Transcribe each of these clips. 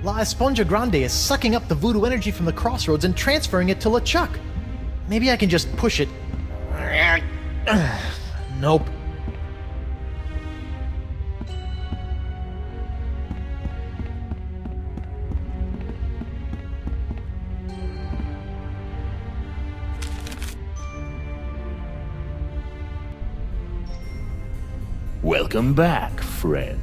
La Esponja Grande is sucking up the voodoo energy from the crossroads and transferring it to LeChuck. Maybe I can just push it. Nope. Welcome back, friend.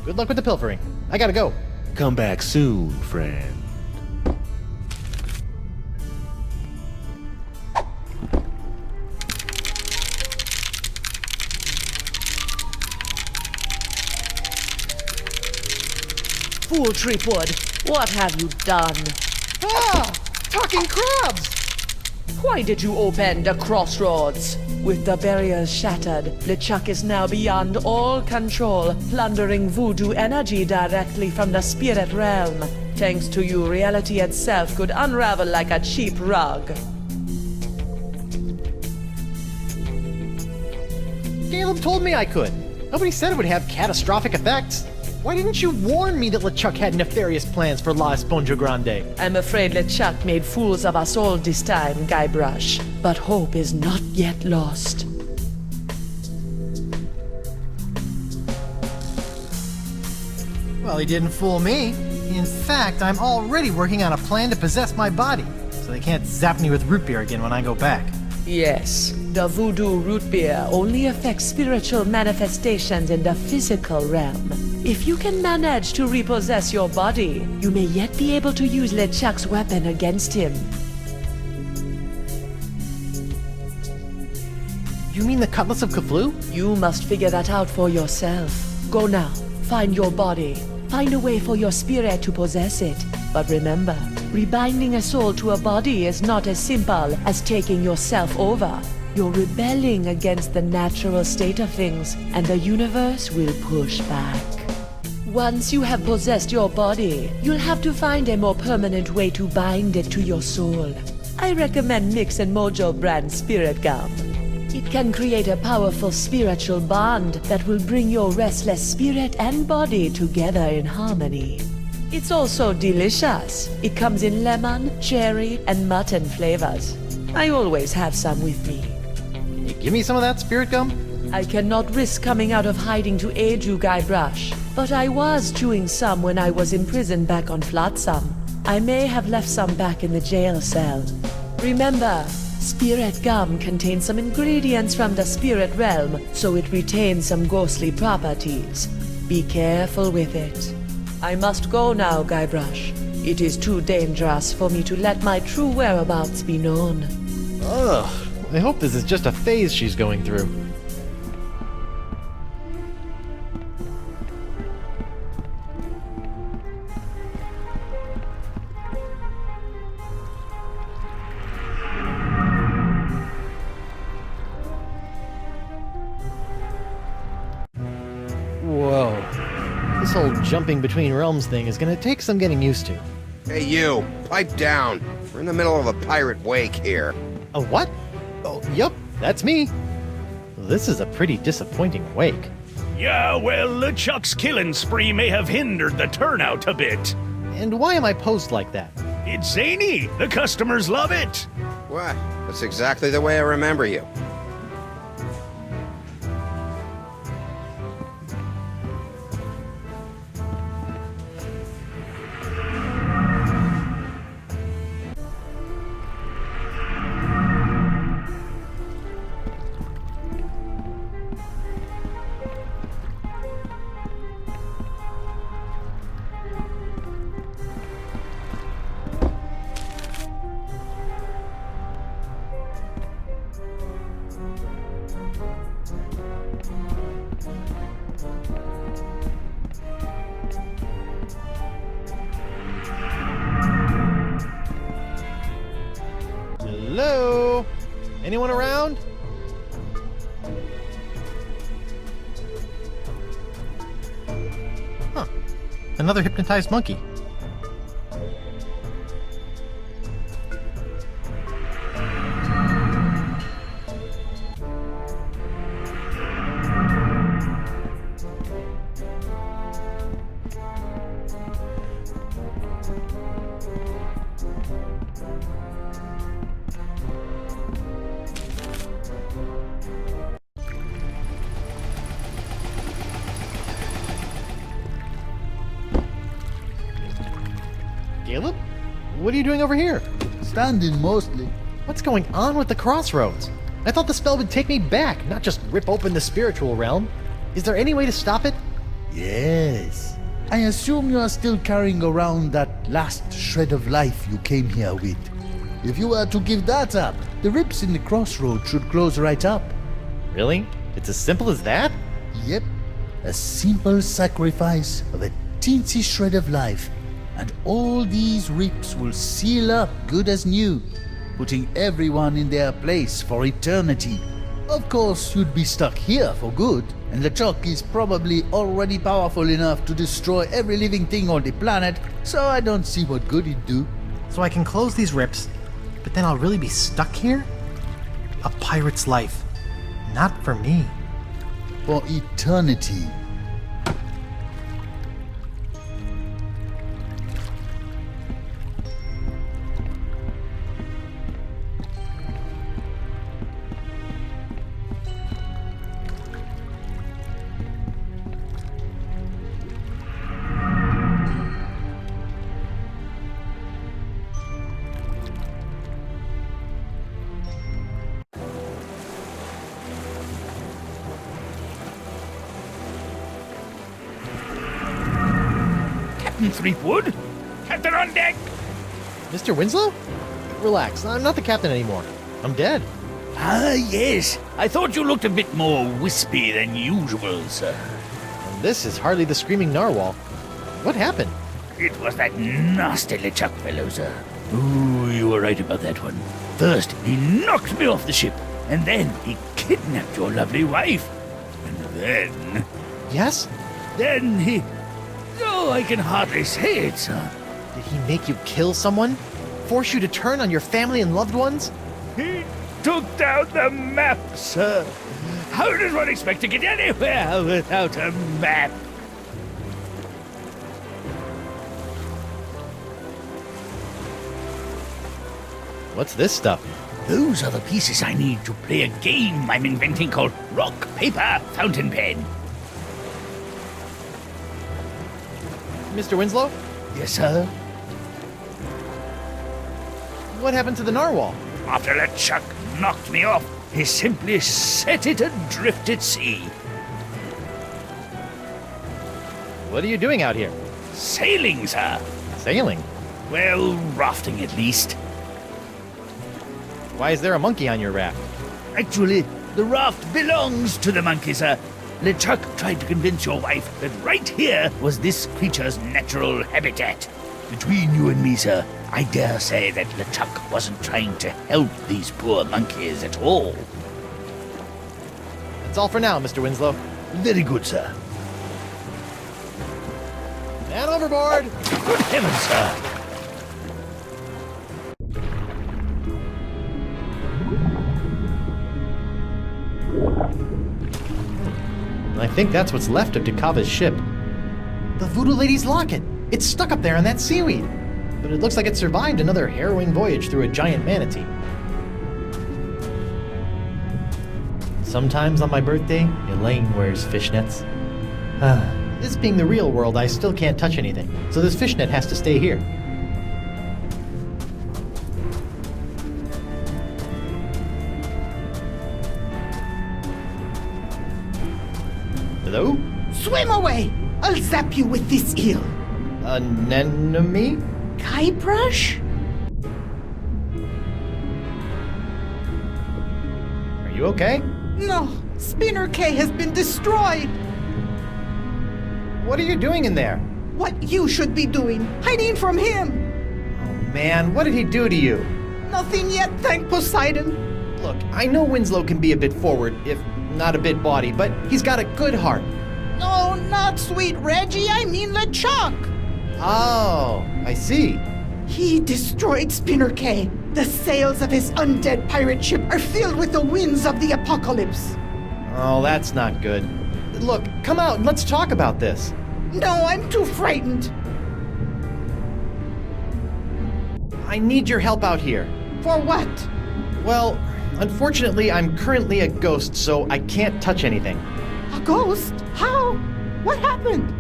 Good luck with the pilfering. I gotta go. Come back soon, friend. Fool Threepwood, what have you done? Ah! Talking crabs! Why did you open the crossroads? With the barriers shattered, LeChuck is now beyond all control, plundering voodoo energy directly from the spirit realm. Thanks to you, reality itself could unravel like a cheap rug. Caleb told me I could. Nobody said it would have catastrophic effects. Why didn't you warn me that LeChuck had nefarious plans for La Esponja Grande? I'm afraid LeChuck made fools of us all this time, Guybrush. But hope is not yet lost. Well, he didn't fool me. In fact, I'm already working on a plan to possess my body, so they can't zap me with root beer again when I go back. Yes, the voodoo root beer only affects spiritual manifestations in the physical realm. If you can manage to repossess your body, you may yet be able to use LeChuck's weapon against him. You mean the Cutlass of Cthulhu? You must figure that out for yourself. Go now, find your body. Find a way for your spirit to possess it. But remember, rebinding a soul to a body is not as simple as taking yourself over. You're rebelling against the natural state of things, and the universe will push back. Once you have possessed your body, you'll have to find a more permanent way to bind it to your soul. I recommend Mix and Mojo brand Spirit Gum. It can create a powerful spiritual bond that will bring your restless spirit and body together in harmony. It's also delicious. It comes in lemon, cherry, and mutton flavors. I always have some with me. Can you give me some of that spirit gum? I cannot risk coming out of hiding to aid you, Guybrush. But I was chewing some when I was imprisoned back on Flotsam. I may have left some back in the jail cell. Remember, spirit gum contains some ingredients from the spirit realm, so it retains some ghostly properties. Be careful with it. I must go now, Guybrush. It is too dangerous for me to let my true whereabouts be known. Ugh, I hope this is just a phase she's going through. Whoa. This whole jumping between realms thing is gonna take some getting used to. Hey you, pipe down. We're in the middle of a pirate wake here. A what? Oh, yup, that's me. This is a pretty disappointing wake. Yeah, well, LeChuck's killing spree may have hindered the turnout a bit. And why am I posed like that? It's zany. The customers love it. What? That's exactly the way I remember you. Hello? Anyone around? Another hypnotized monkey. Caleb? What are you doing over here? Standing mostly. What's going on with the crossroads? I thought the spell would take me back, not just rip open the spiritual realm. Is there any way to stop it? Yes. I assume you are still carrying around that last shred of life you came here with. If you were to give that up, the rips in the crossroads should close right up. Really? It's as simple as that? Yep. A simple sacrifice of a teensy shred of life, and all these rips will seal up good as new, putting everyone in their place for eternity. Of course, you'd be stuck here for good, and LeChuck is probably already powerful enough to destroy every living thing on the planet, so I don't see what good it'd do. So I can close these rips, but then I'll really be stuck here? A pirate's life. Not for me. For eternity. Captain Threepwood? Captain on deck! Mr. Winslow? Relax, I'm not the captain anymore. I'm dead. Ah, yes. I thought you looked a bit more wispy than usual, sir. And this is hardly the screaming narwhal. What happened? It was that nasty LeChuck fellow, sir. Ooh, you were right about that one. First, he knocked me off the ship, and then he kidnapped your lovely wife. And then... Yes? Then he... Oh, I can hardly say it, sir. Did he make you kill someone? Force you to turn on your family and loved ones? He took down the map, sir. How does one expect to get anywhere without a map? What's this stuff? Those are the pieces I need to play a game I'm inventing called Rock, Paper, Fountain Pen. Mr. Winslow? Yes, sir? What happened to the narwhal? After LeChuck knocked me off, he simply set it adrift at sea. What are you doing out here? Sailing, sir. Sailing? Well, rafting at least. Why is there a monkey on your raft? Actually, the raft belongs to the monkey, sir. LeChuck tried to convince your wife that right here was this creature's natural habitat. Between you and me, sir, I dare say that LeChuck wasn't trying to help these poor monkeys at all. That's all for now, Mr. Winslow. Very good, sir. And overboard! Good heavens, sir! I think that's what's left of Dakava's ship. The Voodoo Lady's locket! It's stuck up there in that seaweed! But it looks like it survived another harrowing voyage through a giant manatee. Sometimes on my birthday, Elaine wears fishnets. This being the real world, I still can't touch anything, so this fishnet has to stay here. Hello? Swim away! I'll zap you with this eel. Anemone? Guybrush? Are you okay? No, Spinner K has been destroyed. What are you doing in there? What you should be doing, hiding from him. Oh man, what did he do to you? Nothing yet, thank Poseidon. Look, I know Winslow can be a bit forward, if not a bit bawdy, but he's got a good heart. No, not sweet Reggie. I mean LeChuck. Oh, I see. He destroyed Spinner K. The sails of his undead pirate ship are filled with the winds of the apocalypse. Oh, that's not good. Look, come out and let's talk about this. No, I'm too frightened. I need your help out here. For what? Well, unfortunately, I'm currently a ghost, so I can't touch anything. A ghost? How? What happened?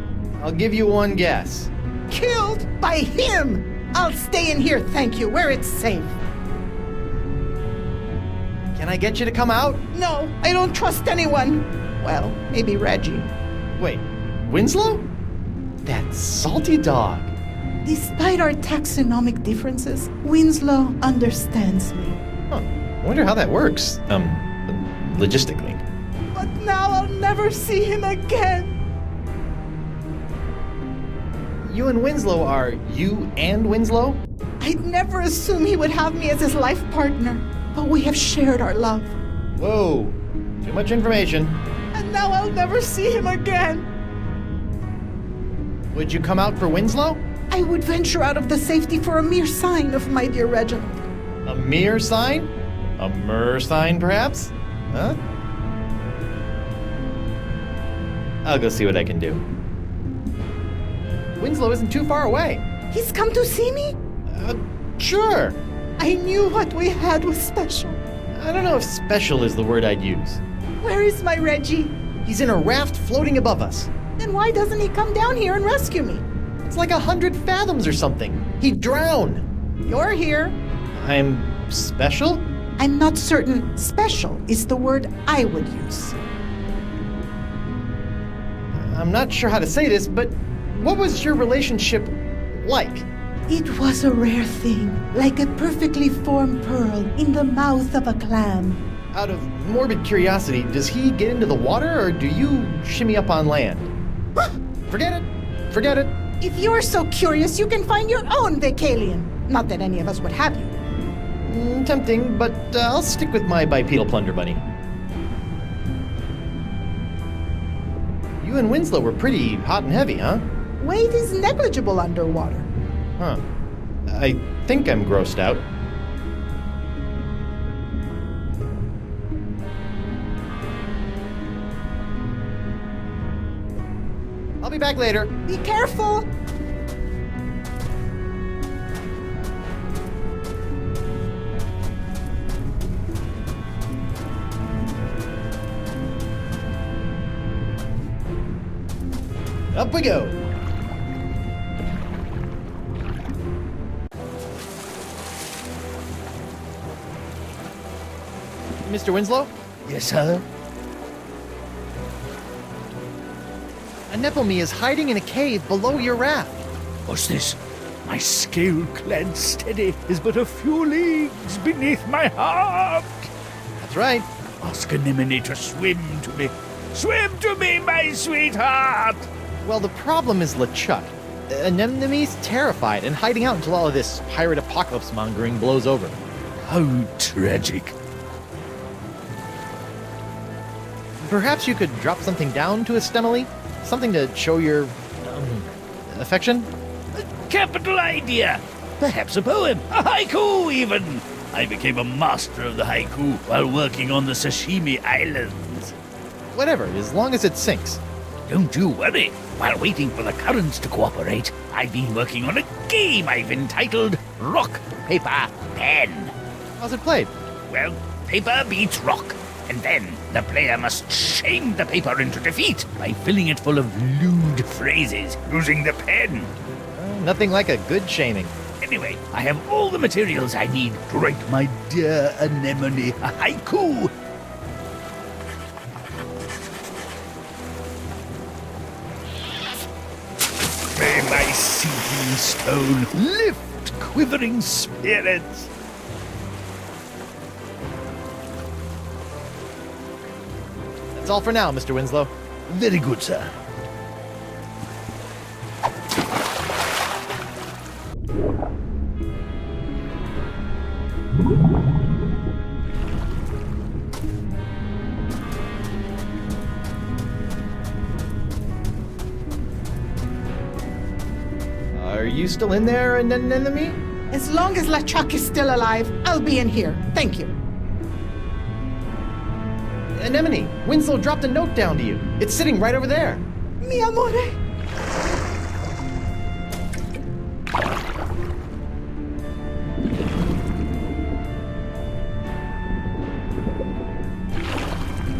I'll give you one guess. Killed by him. I'll stay in here, thank you, where it's safe. Can I get you to come out? No, I don't trust anyone. Well, maybe Reggie. Wait, Winslow? That salty dog. Despite our taxonomic differences, Winslow understands me. Huh. I wonder how that works. Logistically. But now I'll never see him again. You and Winslow are you and Winslow? I'd never assume he would have me as his life partner, but we have shared our love. Whoa, too much information. And now I'll never see him again. Would you come out for Winslow? I would venture out of the safety for a mere sign of my dear Reginald. A mere sign? A mer sign, perhaps? Huh? I'll go see what I can do. Winslow isn't too far away. He's come to see me? Sure. I knew what we had was special. I don't know if special is the word I'd use. Where is my Reggie? He's in a raft floating above us. Then why doesn't he come down here and rescue me? It's like 100 fathoms or something. He'd drown. You're here. I'm special? I'm not certain special is the word I would use. I'm not sure how to say this, but what was your relationship like? It was a rare thing, like a perfectly formed pearl in the mouth of a clam. Out of morbid curiosity, does he get into the water or do you shimmy up on land? Forget it. Forget it. If you're so curious, you can find your own Vacalian. Not that any of us would have you. Tempting, but I'll stick with my bipedal plunder bunny. You and Winslow were pretty hot and heavy, huh? Weight is negligible underwater. Huh. I think I'm grossed out. I'll be back later. Be careful! Up we go. Mr. Winslow? Yes, sir? A Nepomee is hiding in a cave below your raft. What's this? My scale-clad steady is but a few leagues beneath my heart. That's right. Ask Anemone to swim to me. Swim to me, my sweetheart! Well, the problem is LeChuck. Anemone's terrified and hiding out until all of this pirate apocalypse mongering blows over. How tragic. Perhaps you could drop something down to Estemily? Something to show your, affection? A capital idea! Perhaps a poem, a haiku even! I became a master of the haiku while working on the Sashimi Islands. Whatever, as long as it sinks. Don't you worry. While waiting for the currents to cooperate, I've been working on a game I've entitled Rock, Paper, Pen. How's it played? Well, paper beats rock, and then the player must shame the paper into defeat by filling it full of lewd phrases using the pen. Nothing like a good shaming. Anyway, I have all the materials I need to write my dear Anemone a haiku. May my sinking stone lift quivering spirits. That's all for now, Mr. Winslow. Very good, sir. Are you still in there, Anemone? As long as LeChuck is still alive, I'll be in here. Thank you. Anemone, Winslow dropped a note down to you. It's sitting right over there. Mi amore.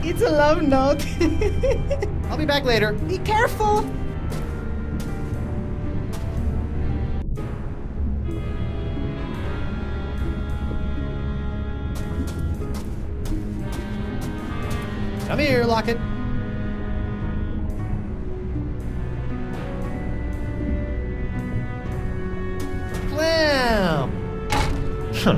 It's a love note. I'll be back later. Be careful. Come here, Locket. Clam! Huh.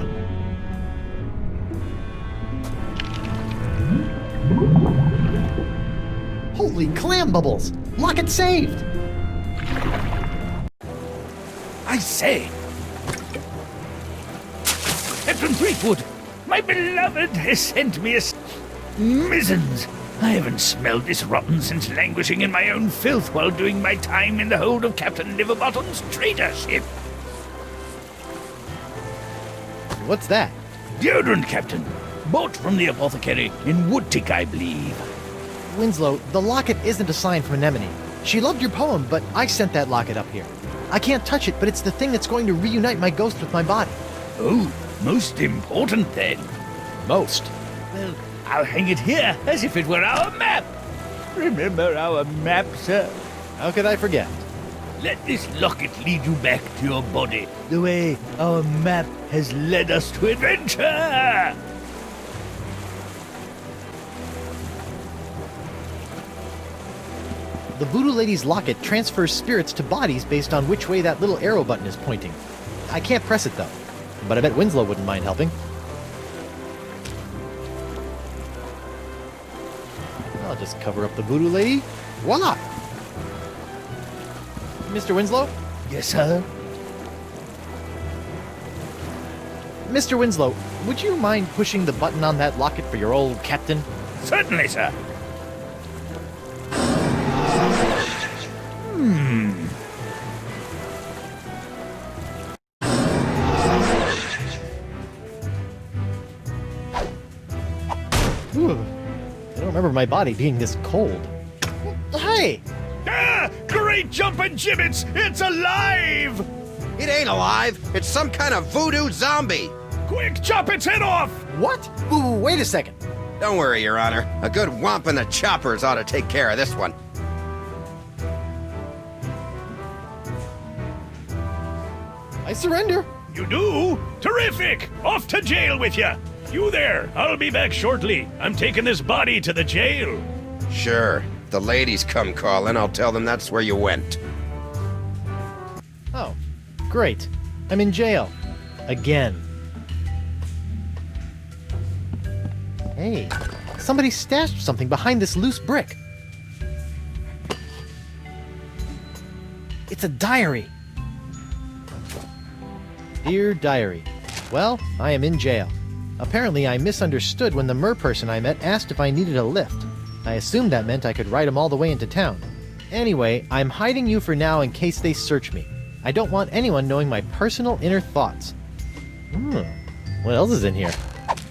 Holy clam bubbles! Locket saved! I say! Captain Threepwood, my beloved has sent me a mizzens. I haven't smelled this rotten since languishing in my own filth while doing my time in the hold of Captain Liverbottom's trader ship. What's that? Deodorant, Captain. Bought from the apothecary in Woodtick, I believe. Winslow, the locket isn't a sign from Anemone. She loved your poem, but I sent that locket up here. I can't touch it, but it's the thing that's going to reunite my ghost with my body. Oh, most important then. Most. Well, I'll hang it here as if it were our map. Remember our map, sir? How could I forget? Let this locket lead you back to your body, the way our map has led us to adventure. The Voodoo Lady's locket transfers spirits to bodies based on which way that little arrow button is pointing. I can't press it, though. But I bet Winslow wouldn't mind helping. I'll just cover up the Voodoo Lady. Voila! Mr. Winslow? Yes, sir? Mr. Winslow, would you mind pushing the button on that locket for your old captain? Certainly, sir. Ooh, I don't remember my body being this cold. Hey! Ah! Great jumping gibbets! It's alive! It ain't alive. It's some kind of voodoo zombie. Quick, chop its head off! What? Ooh, wait a second. Don't worry, Your Honor. A good whomp in the choppers ought to take care of this one. I surrender. You do? Terrific! Off to jail with you! You there! I'll be back shortly. I'm taking this body to the jail. Sure. If the ladies come calling, I'll tell them that's where you went. Oh, great. I'm in jail. Again. Hey, somebody stashed something behind this loose brick. It's a diary. Dear Diary, well, I am in jail. Apparently, I misunderstood when the mer person I met asked if I needed a lift. I assumed that meant I could ride him all the way into town. Anyway, I'm hiding you for now in case they search me. I don't want anyone knowing my personal inner thoughts. What else is in here?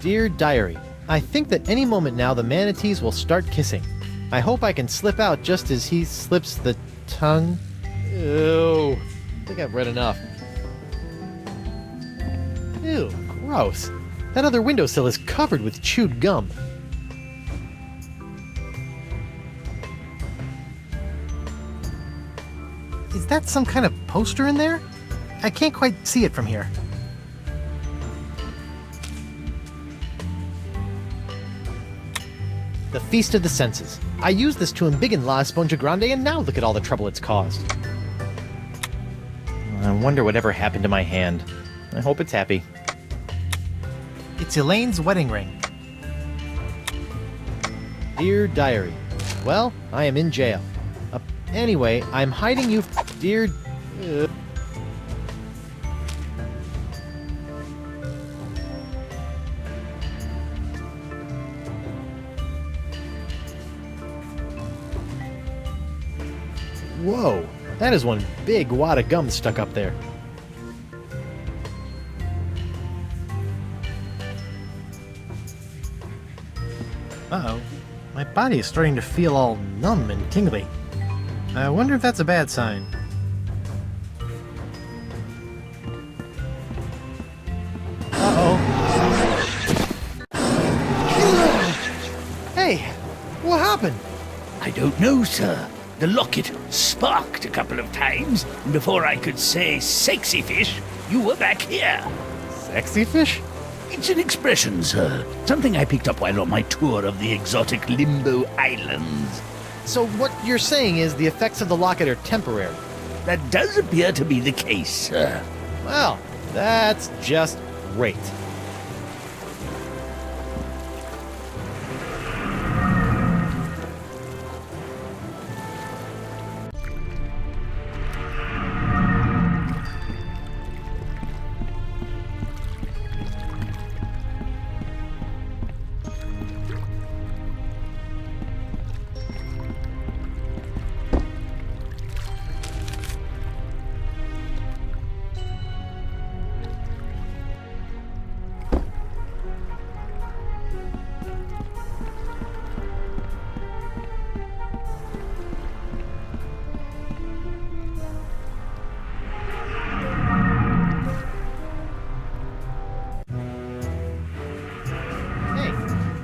Dear Diary, I think that any moment now the manatees will start kissing. I hope I can slip out just as he slips the tongue. Ew. I think I've read enough. Ew, gross. That other windowsill is covered with chewed gum. Is that some kind of poster in there? I can't quite see it from here. The Feast of the Senses. I used this to embiggen La Esponja Grande, and now look at all the trouble it's caused. I wonder whatever happened to my hand. I hope it's happy. It's Elaine's wedding ring. Dear Diary, well, I am in jail. Anyway, I'm hiding you. Dear. Whoa, that That is one big wad of gum stuck up there. Uh-oh. My body is starting to feel all numb and tingly. I wonder if that's a bad sign. Uh-oh. Hey, what happened? I don't know, sir. The locket sparked a couple of times, and before I could say sexy fish, you were back here. Sexy fish? It's an expression, sir. Something I picked up while on my tour of the exotic Limbo Islands. So what you're saying is the effects of the locket are temporary? That does appear to be the case, sir. Well, that's just great.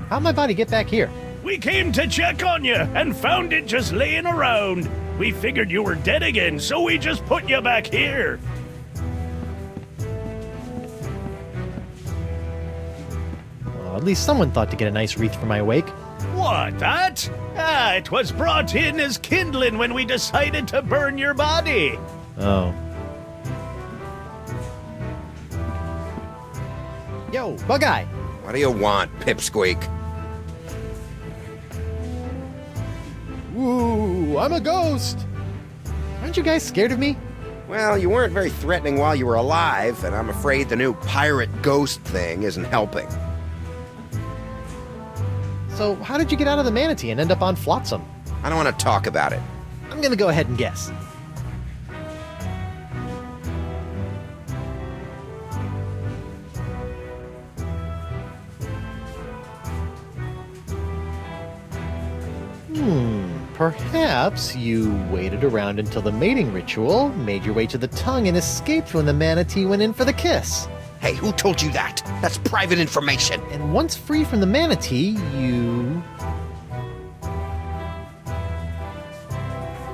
How'd my body get back here? We came to check on you and found it just laying around. We figured you were dead again, so we just put you back here. Well, at least someone thought to get a nice wreath for my wake. What, that? Ah, it was brought in as kindling when we decided to burn your body. Oh. Yo, Bug-Eye! What do you want, Pipsqueak? Ooh, I'm a ghost! Aren't you guys scared of me? Well, you weren't very threatening while you were alive, and I'm afraid the new pirate ghost thing isn't helping. So, how did you get out of the manatee and end up on Flotsam? I don't want to talk about it. I'm gonna go ahead and guess. Perhaps you waited around until the mating ritual, made your way to the tongue, and escaped when the manatee went in for the kiss. Hey, who told you that? That's private information. And once free from the manatee, you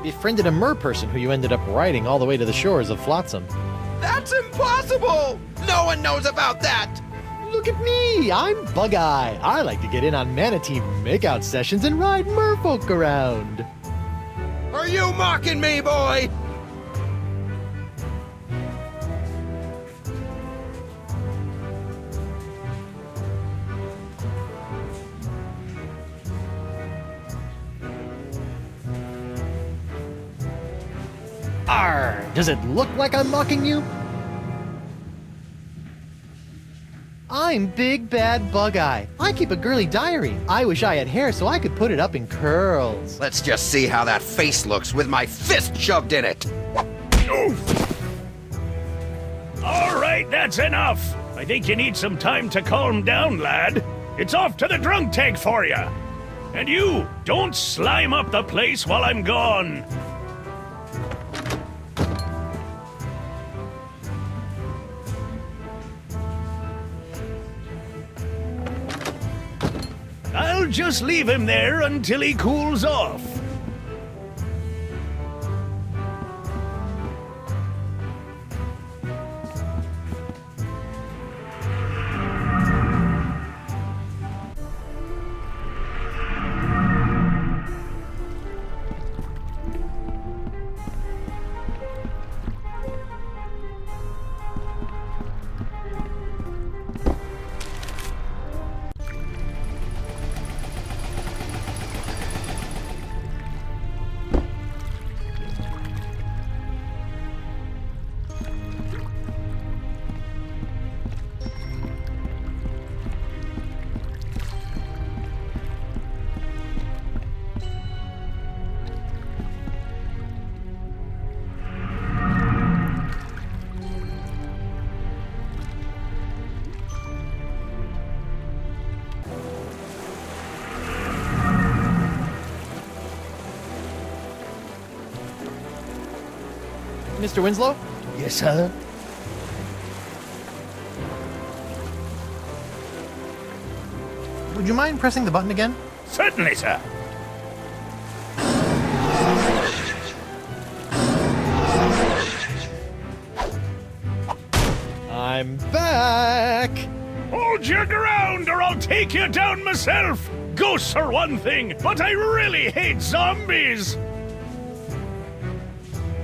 befriended a merperson who you ended up riding all the way to the shores of Flotsam. That's impossible! No one knows about that! Look at me! I'm Bug-Eye. I like to get in on manatee makeout sessions and ride merfolk around. Are you mocking me, boy? Arr! Does it look like I'm mocking you? I'm Big Bad Bug-Eye. I keep a girly diary. I wish I had hair so I could put it up in curls. Let's just see how that face looks with my fist shoved in it. All right, that's enough. I think you need some time to calm down, lad. It's off to the drunk tank for you. And you, don't slime up the place while I'm gone. I'll just leave him there until he cools off. Mr. Winslow? Yes, sir? Would you mind pressing the button again? Certainly, sir. I'm back! Hold your ground or I'll take you down myself! Ghosts are one thing, but I really hate zombies!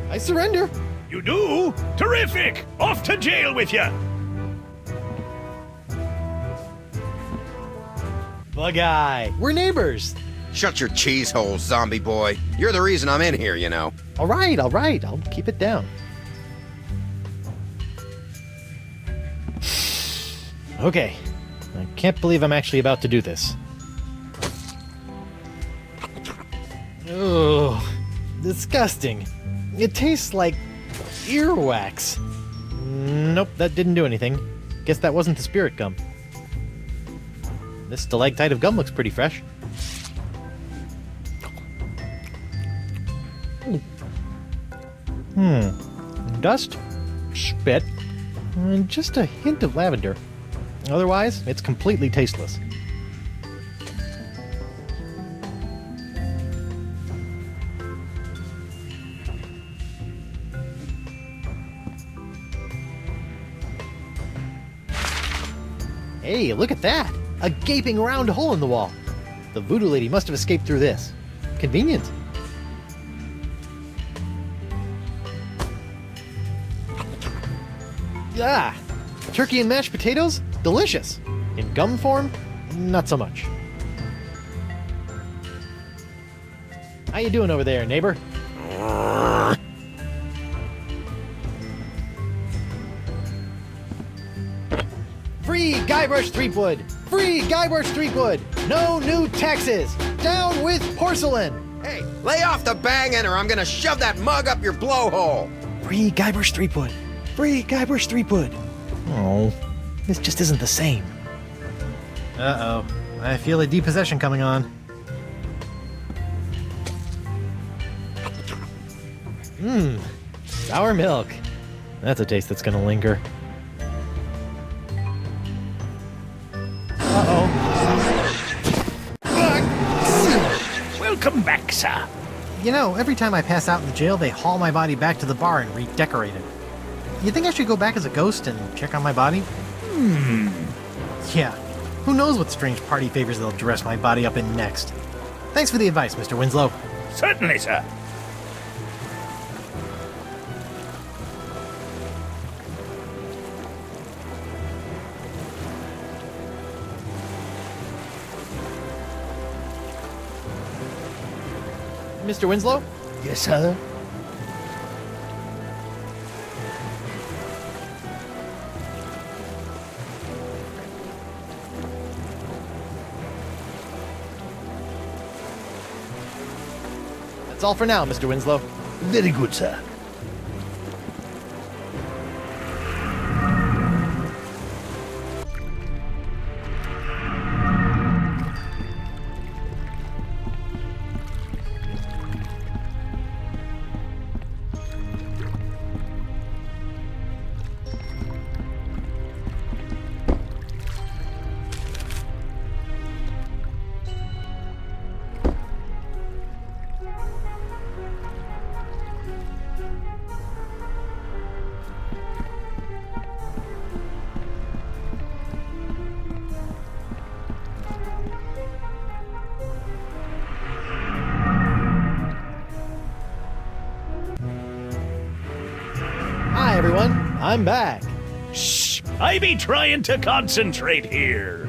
I surrender. You do? Terrific! Off to jail with you! Bug Eye, we're neighbors. Shut your cheese hole, zombie boy. You're the reason I'm in here, you know. All right, I'll keep it down. Okay, I can't believe I'm actually about to do this. Ugh, disgusting. It tastes like earwax. Nope, that didn't do anything. Guess that wasn't the spirit gum. This stalactite of gum looks pretty fresh. Dust, spit, and just a hint of lavender. Otherwise, it's completely tasteless. Hey, look at that! A gaping round hole in the wall. The voodoo lady must have escaped through this. Convenient. Ah! Turkey and mashed potatoes? Delicious. In gum form? Not so much. How you doing over there, neighbor? Free Guybrush Threepwood! Free Guybrush Threepwood! No new taxes! Down with porcelain! Hey, lay off the banging or I'm gonna shove that mug up your blowhole! Free Guybrush Threepwood! Free Guybrush Threepwood! Oh, this just isn't the same. Uh-oh. I feel a depossession coming on. Sour milk. That's a taste that's gonna linger. Welcome back, sir. You know, every time I pass out in jail, they haul my body back to the bar and redecorate it. You think I should go back as a ghost and check on my body? Yeah. Who knows what strange party favors they'll dress my body up in next. Thanks for the advice, Mr. Winslow. Certainly, sir. Mr. Winslow? Yes, sir? That's all for now, Mr. Winslow. Very good, sir. Hi, everyone. I'm back. Shh! I be trying to concentrate here.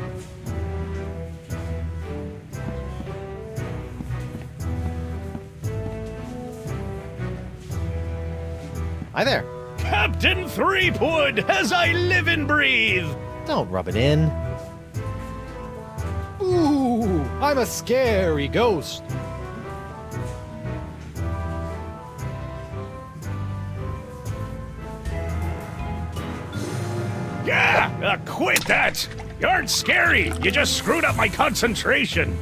Hi there. Captain Threepwood, as I live and breathe. Don't rub it in. Ooh, I'm a scary ghost. Yeah, quit that. You aren't scary. You just screwed up my concentration.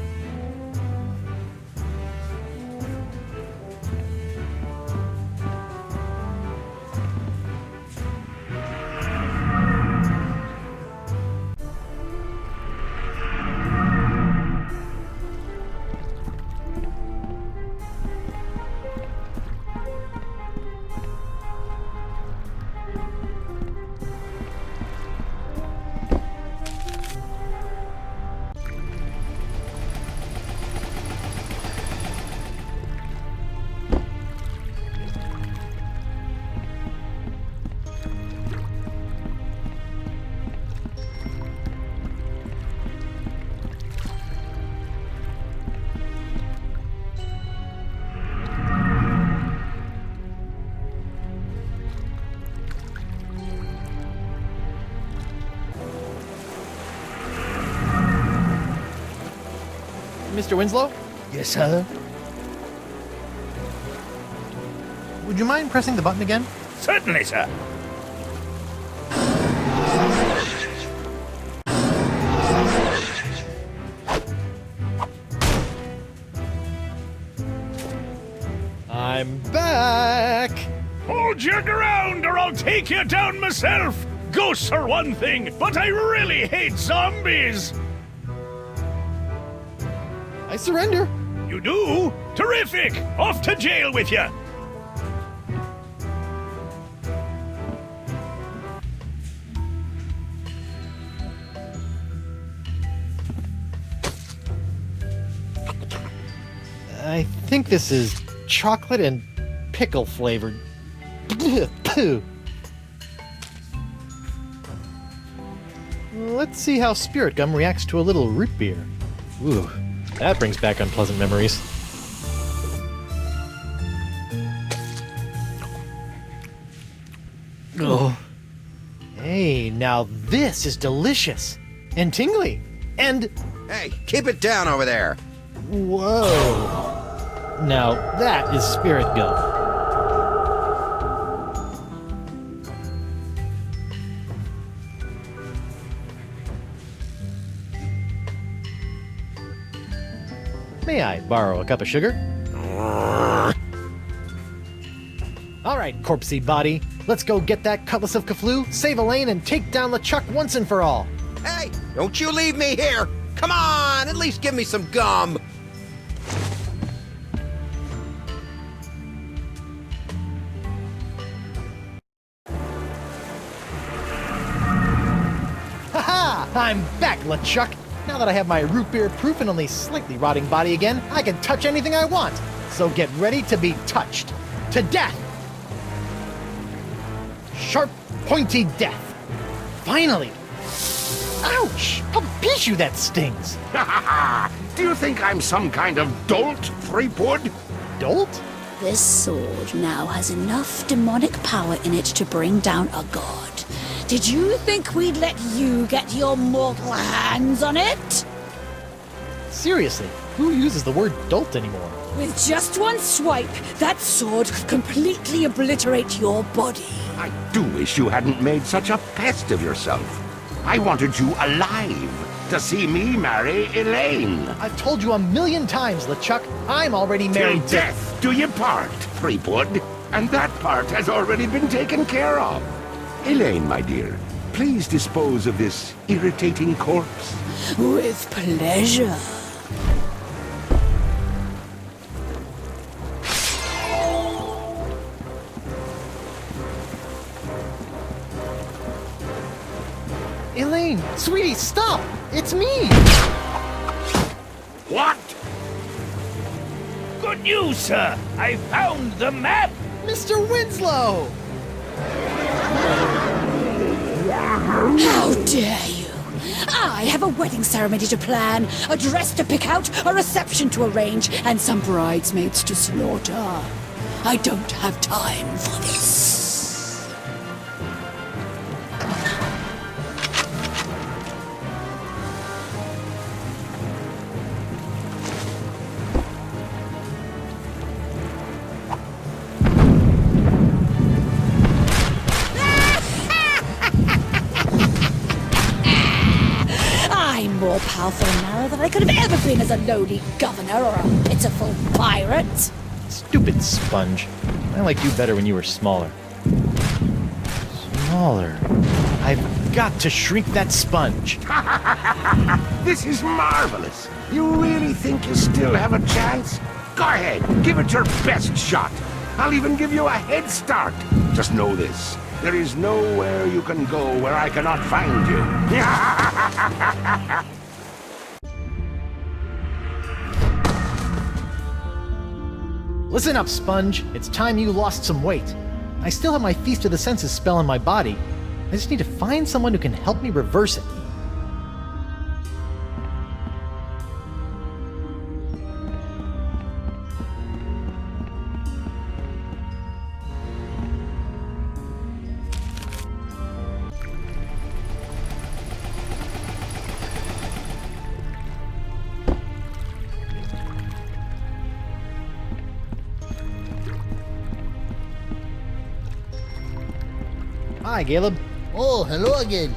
Mr. Winslow? Yes, sir? Would you mind pressing the button again? Certainly, sir. I'm back! Hold your ground or I'll take you down myself! Ghosts are one thing, but I really hate zombies! I surrender. You do? Terrific! Off to jail with you! I think this is chocolate and pickle flavored. Pooh. Let's see how spirit gum reacts to a little root beer. Ooh, that brings back unpleasant memories. Oh. Hey, now this is delicious and tingly. And Hey, keep it down over there. whoa. Now that is spirit gum. May I borrow a cup of sugar? All right, corpsey body. Let's go get that cutlass of Cthulhu, save Elaine, and take down LeChuck once and for all. Hey, don't you leave me here. Come on, at least give me some gum. Ha! I'm back, LeChuck! Now that I have my root beer proof and only slightly rotting body again, I can touch anything I want. So get ready to be touched. To death! Sharp, pointy death. Finally! Ouch! I'll beat you, that stings! Do you think I'm some kind of dolt, Threepwood? Dolt? This sword now has enough demonic power in it to bring down a god. Did you think we'd let you get your mortal hands on it? Seriously, who uses the word dolt anymore? With just one swipe, that sword could completely obliterate your body. I do wish you hadn't made such a pest of yourself. I wanted you alive to see me marry Elaine. I've told you 1,000,000 times, LeChuck, I'm already Till married to... death do you part, Threepwood. And that part has already been taken care of. Elaine, my dear, please dispose of this irritating corpse. With pleasure. Elaine, sweetie, stop! It's me! What? Good news, sir! I found the map! Mr. Winslow! How dare you! I have a wedding ceremony to plan, a dress to pick out, a reception to arrange, and some bridesmaids to slaughter. I don't have time for this. I'm more powerful now than I could have ever been as a lowly governor or a pitiful pirate. Stupid sponge. I liked you better when you were smaller. Smaller. I've got to shrink that sponge. This is marvelous. You really think you still have a chance? Go ahead, give it your best shot. I'll even give you a head start. Just know this. There is nowhere you can go where I cannot find you. Listen up, Sponge. It's time you lost some weight. I still have my Feast of the Senses spell in my body. I just need to find someone who can help me reverse it. Hi, Caleb. Oh, hello again.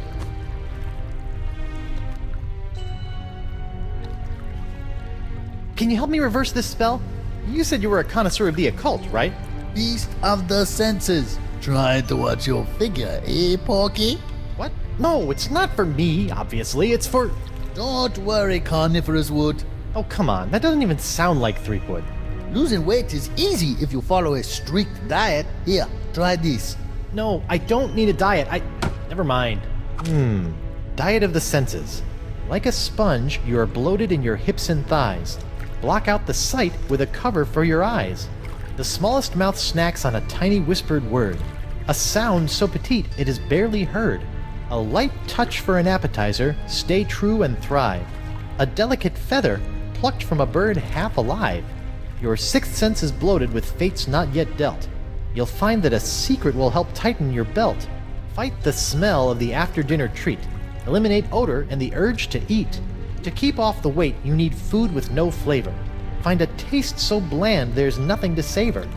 Can you help me reverse this spell? You said you were a connoisseur of the occult, right? Beast of the senses. Trying to watch your figure, eh, Porky? What? No, it's not for me, obviously. It's for... Don't worry, Carnivorous Wood. Oh, come on. That doesn't even sound like Threepwood. Losing weight is easy if you follow a strict diet. Here, try this. No, I don't need a diet. Never mind. Diet of the senses. Like a sponge, you are bloated in your hips and thighs. Block out the sight with a cover for your eyes. The smallest mouth snacks on a tiny whispered word. A sound so petite it is barely heard. A light touch for an appetizer, stay true and thrive. A delicate feather plucked from a bird half alive. Your sixth sense is bloated with fates not yet dealt. You'll find that a secret will help tighten your belt. Fight the smell of the after-dinner treat. Eliminate odor and the urge to eat. To keep off the weight, you need food with no flavor. Find a taste so bland there's nothing to savor.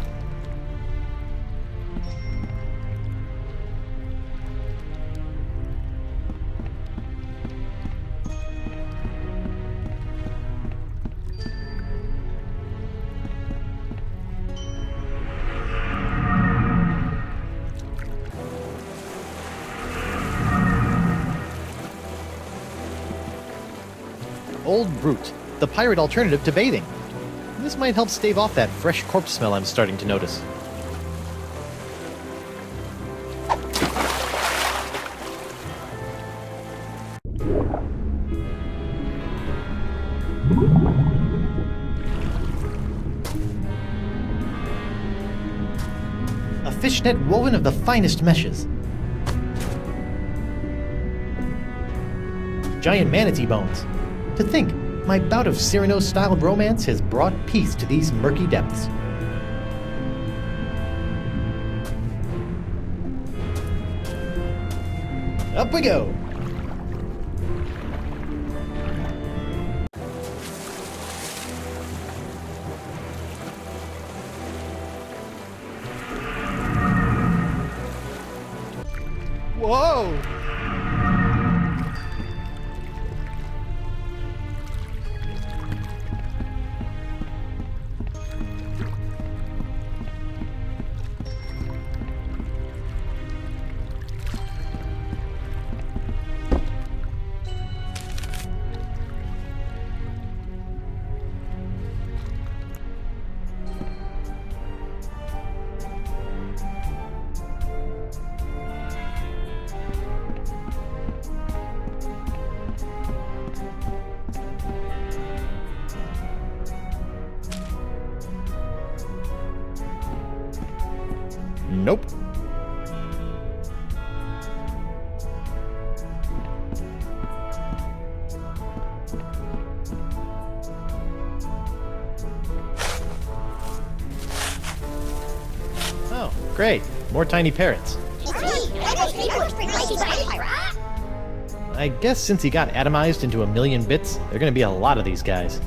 Old Brute, the pirate alternative to bathing. This might help stave off that fresh corpse smell I'm starting to notice. A fishnet woven of the finest meshes. Giant manatee bones. To think, my bout of Cyrano-styled romance has brought peace to these murky depths. Up we go! Whoa! Nope. Oh, great. More tiny parrots. I guess since he got atomized into a million bits, there are gonna be a lot of these guys.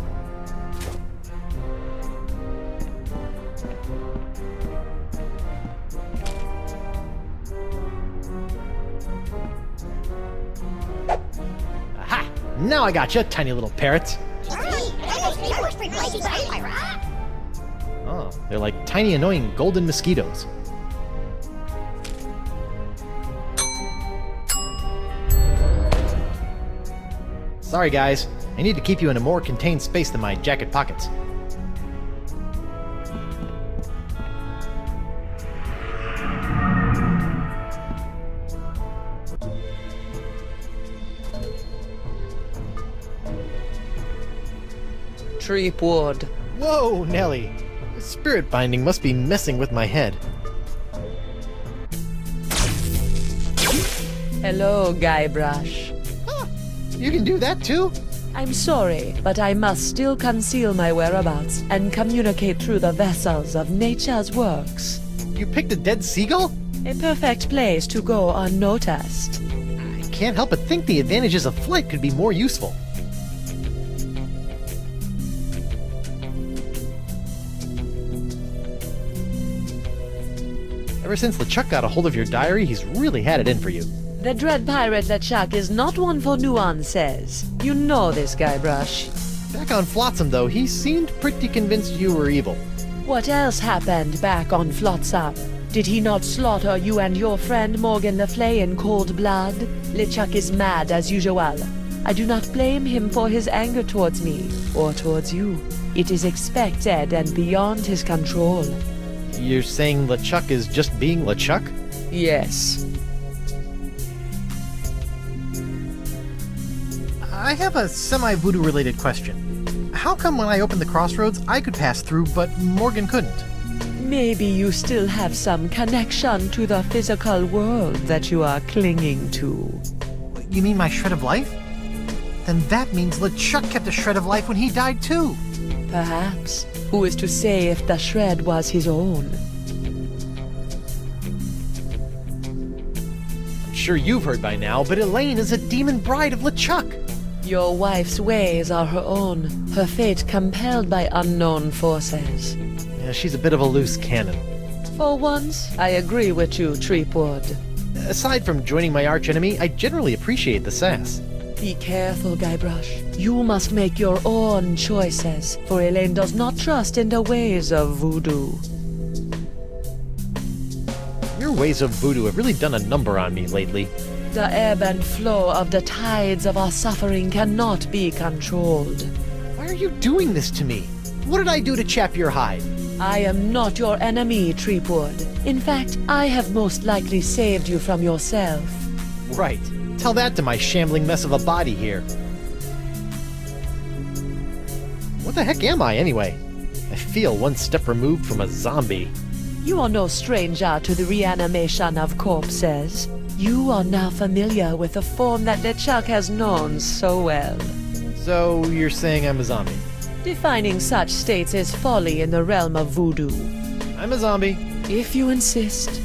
Aha! Now I gotcha, tiny little parrots. Oh, they're like tiny annoying golden mosquitoes. Sorry guys, I need to keep you in a more contained space than my jacket pockets. Threepwood. Whoa, Nelly! Spirit binding must be messing with my head. Hello, Guybrush. You can do that too? I'm sorry, but I must still conceal my whereabouts and communicate through the vessels of nature's works. You picked a dead seagull? A perfect place to go unnoticed. I can't help but think the advantages of flight could be more useful. Ever since LeChuck got a hold of your diary, he's really had it in for you. The dread pirate LeChuck is not one for nuances. You know this, Guybrush. Back on Flotsam, though, he seemed pretty convinced you were evil. What else happened back on Flotsam? Did he not slaughter you and your friend Morgan Le Fay in cold blood? LeChuck is mad as usual. I do not blame him for his anger towards me, or towards you. It is expected and beyond his control. You're saying LeChuck is just being LeChuck? Yes. I have a semi-voodoo related question. How come when I opened the crossroads, I could pass through, but Morgan couldn't? Maybe you still have some connection to the physical world that you are clinging to. You mean my shred of life? Then that means LeChuck kept a shred of life when he died too. Perhaps. Who is to say if the shred was his own? I'm sure you've heard by now, but Elaine is a demon bride of LeChuck. Your wife's ways are her own, her fate compelled by unknown forces. Yeah, she's a bit of a loose cannon. For once, I agree with you, Threepwood. Aside from joining my archenemy, I generally appreciate the sass. Be careful, Guybrush. You must make your own choices, for Elaine does not trust in the ways of voodoo. Your ways of voodoo have really done a number on me lately. The ebb and flow of the tides of our suffering cannot be controlled. Why are you doing this to me? What did I do to chap your hide? I am not your enemy, Threepwood. In fact, I have most likely saved you from yourself. Right. Tell that to my shambling mess of a body here. What the heck am I, anyway? I feel one step removed from a zombie. You are no stranger to the reanimation of corpses. You are now familiar with the form that LeChuck has known so well. So, you're saying I'm a zombie? Defining such states is folly in the realm of voodoo. I'm a zombie. If you insist.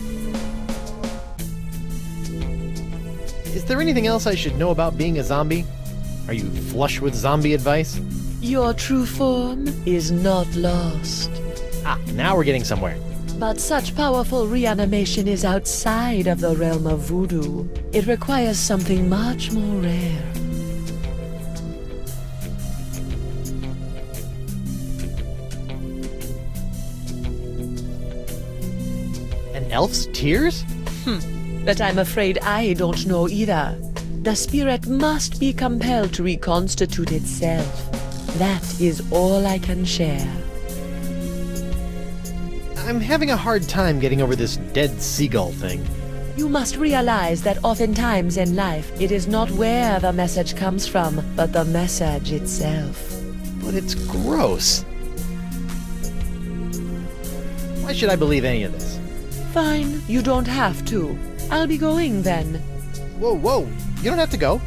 Is there anything else I should know about being a zombie? Are you flush with zombie advice? Your true form is not lost. Ah, now we're getting somewhere. But such powerful reanimation is outside of the realm of voodoo. It requires something much more rare. An elf's tears? But I'm afraid I don't know either. The spirit must be compelled to reconstitute itself. That is all I can share. I'm having a hard time getting over this dead seagull thing. You must realize that oftentimes in life, it is not where the message comes from, but the message itself. But it's gross. Why should I believe any of this? Fine, you don't have to. I'll be going then. Whoa, whoa, you don't have to go.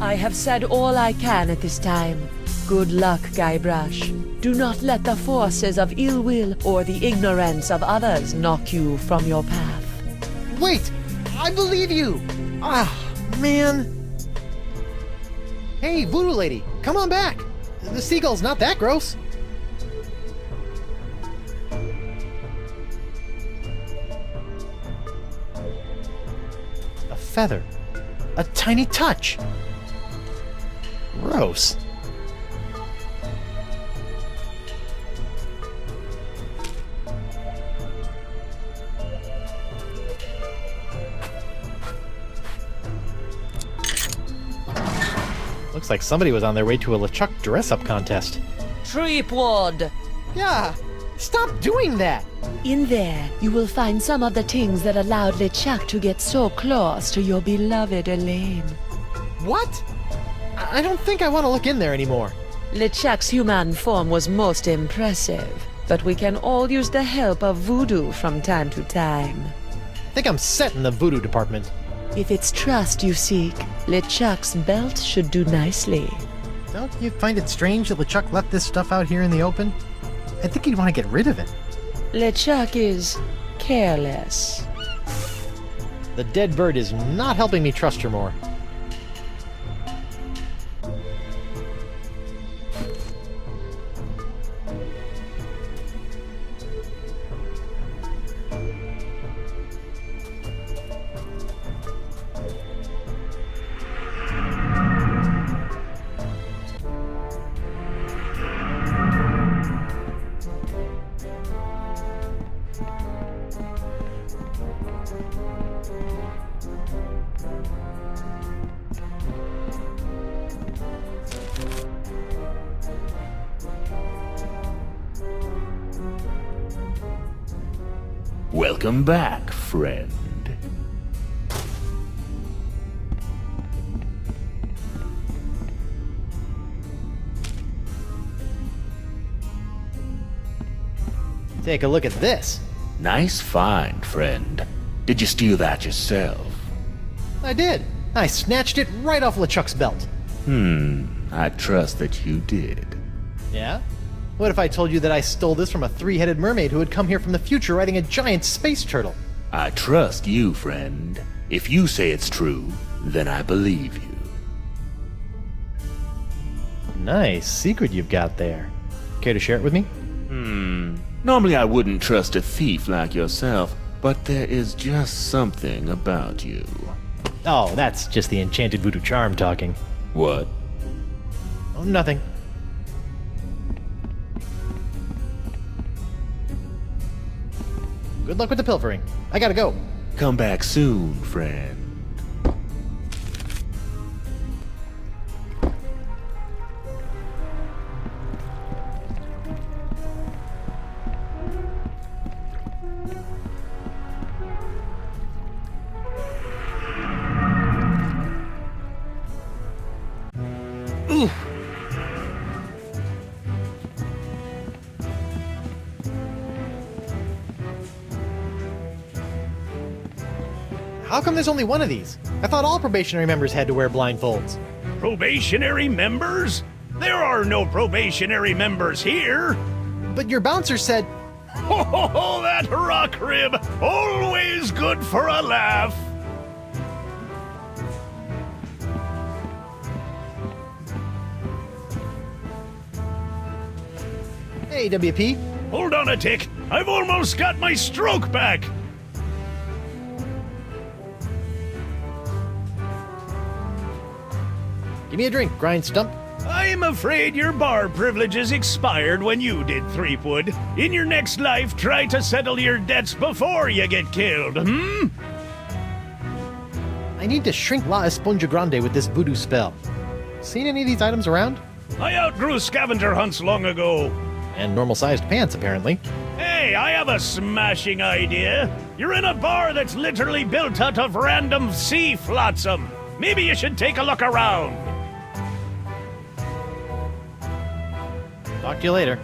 I have said all I can at this time. Good luck, Guybrush. Do not let the forces of ill will or the ignorance of others knock you from your path. Wait! I believe you! Ah, man. Hey, Voodoo Lady, come on back! The seagull's not that gross. A feather. A tiny touch. Gross. Looks like somebody was on their way to a LeChuck dress-up contest. Threepwood! Yeah, stop doing that! In there, you will find some of the things that allowed LeChuck to get so close to your beloved Elaine. What? I don't think I want to look in there anymore. LeChuck's human form was most impressive, but we can all use the help of voodoo from time to time. I think I'm set in the voodoo department. If it's trust you seek, LeChuck's belt should do nicely. Don't you find it strange that LeChuck left this stuff out here in the open? I think he'd want to get rid of it. LeChuck is careless. The dead bird is not helping me trust her more. Welcome back, friend. Take a look at this. Nice find, friend. Did you steal that yourself? I did. I snatched it right off LeChuck's belt. I trust that you did. Yeah? What if I told you that I stole this from a three-headed mermaid who had come here from the future riding a giant space turtle? I trust you, friend. If you say it's true, then I believe you. Nice secret you've got there. Care to share it with me? Normally I wouldn't trust a thief like yourself, but there is just something about you. Oh, that's just the enchanted voodoo charm talking. What? Oh, nothing. Good luck with the pilfering. I gotta go. Come back soon, friend. How come there's only one of these? I thought all probationary members had to wear blindfolds. Probationary members? There are no probationary members here. But your bouncer said... Oh, that rock rib! Always good for a laugh! Hey, WP. Hold on a tick. I've almost got my stroke back. Give me a drink, grind stump. I'm afraid your bar privileges expired when you did, Threepwood. In your next life, try to settle your debts before you get killed, I need to shrink La Esponja Grande with this voodoo spell. Seen any of these items around? I outgrew scavenger hunts long ago. And normal-sized pants, apparently. Hey, I have a smashing idea. You're in a bar that's literally built out of random sea flotsam. Maybe you should take a look around. Talk to you later.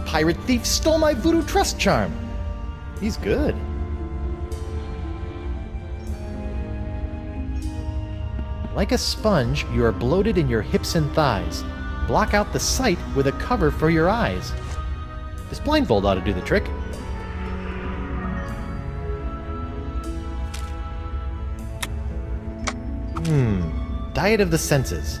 Pirate thief stole my voodoo trust charm. He's good. Like a sponge, you are bloated in your hips and thighs. Block out the sight with a cover for your eyes. This blindfold ought to do the trick. Diet of the senses.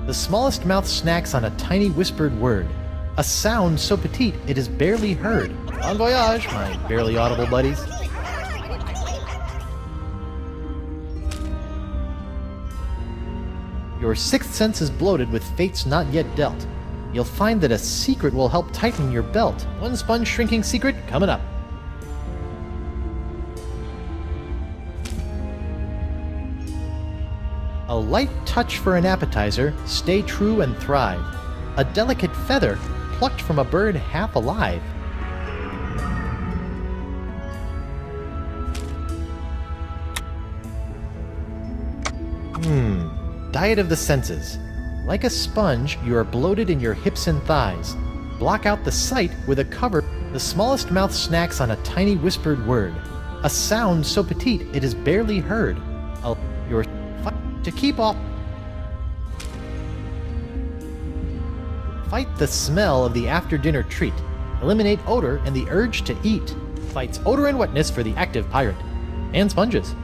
The smallest mouth snacks on a tiny whispered word. A sound so petite it is barely heard. Bon voyage, my barely audible buddies. Your sixth sense is bloated with fates not yet dealt. You'll find that a secret will help tighten your belt. One sponge shrinking secret coming up. A light touch for an appetizer, stay true and thrive. A delicate feather, plucked from a bird half alive. Diet of the senses. Like a sponge, you are bloated in your hips and thighs. Block out the sight with a cover. The smallest mouth snacks on a tiny whispered word. A sound so petite it is barely heard. Your to keep off. Fight the smell of the after-dinner treat. Eliminate odor and the urge to eat. Fights odor and wetness for the active pirate. And sponges.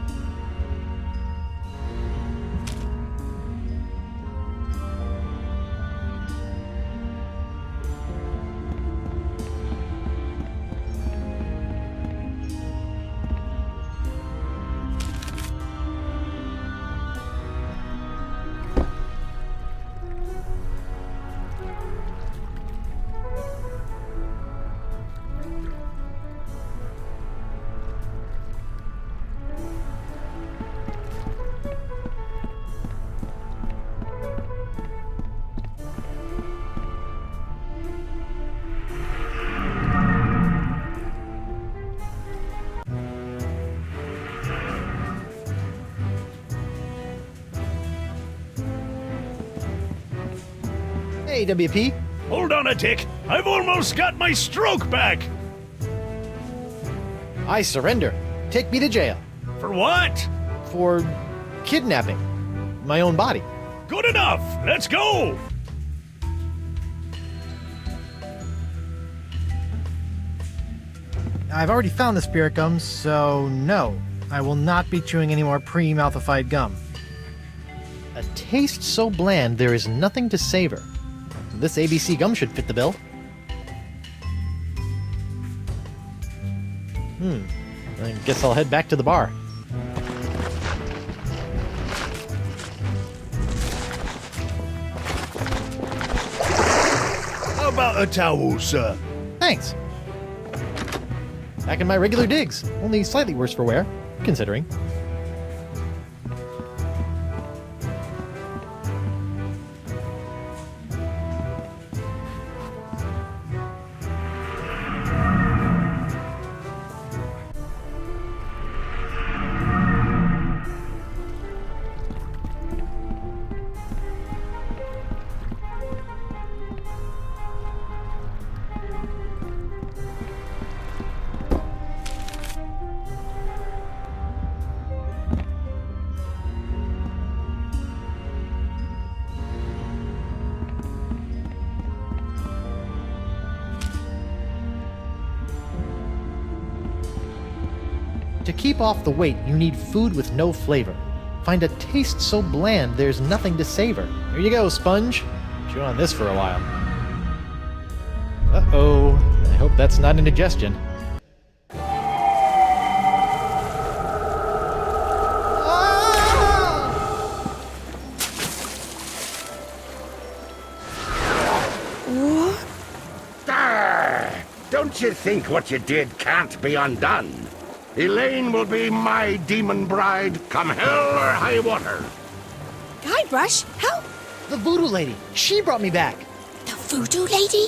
Hey, WP. Hold on a tick. I've almost got my stroke back. I surrender. Take me to jail. For what? For kidnapping my own body. Good enough. Let's go. I've already found the spirit gum, so no. I will not be chewing any more pre-mouthified gum. A taste so bland there is nothing to savor. This ABC gum should fit the bill. I guess I'll head back to the bar. How about a towel, sir? Thanks. Back in my regular digs, only slightly worse for wear, considering. To keep off the weight, you need food with no flavor. Find a taste so bland there's nothing to savor. Here you go, sponge. Chew on this for a while. Uh-oh. I hope that's not indigestion. Don't you think what you did can't be undone? Elaine will be my demon bride, come hell or high water. Guybrush, how? The voodoo lady. She brought me back. The voodoo lady?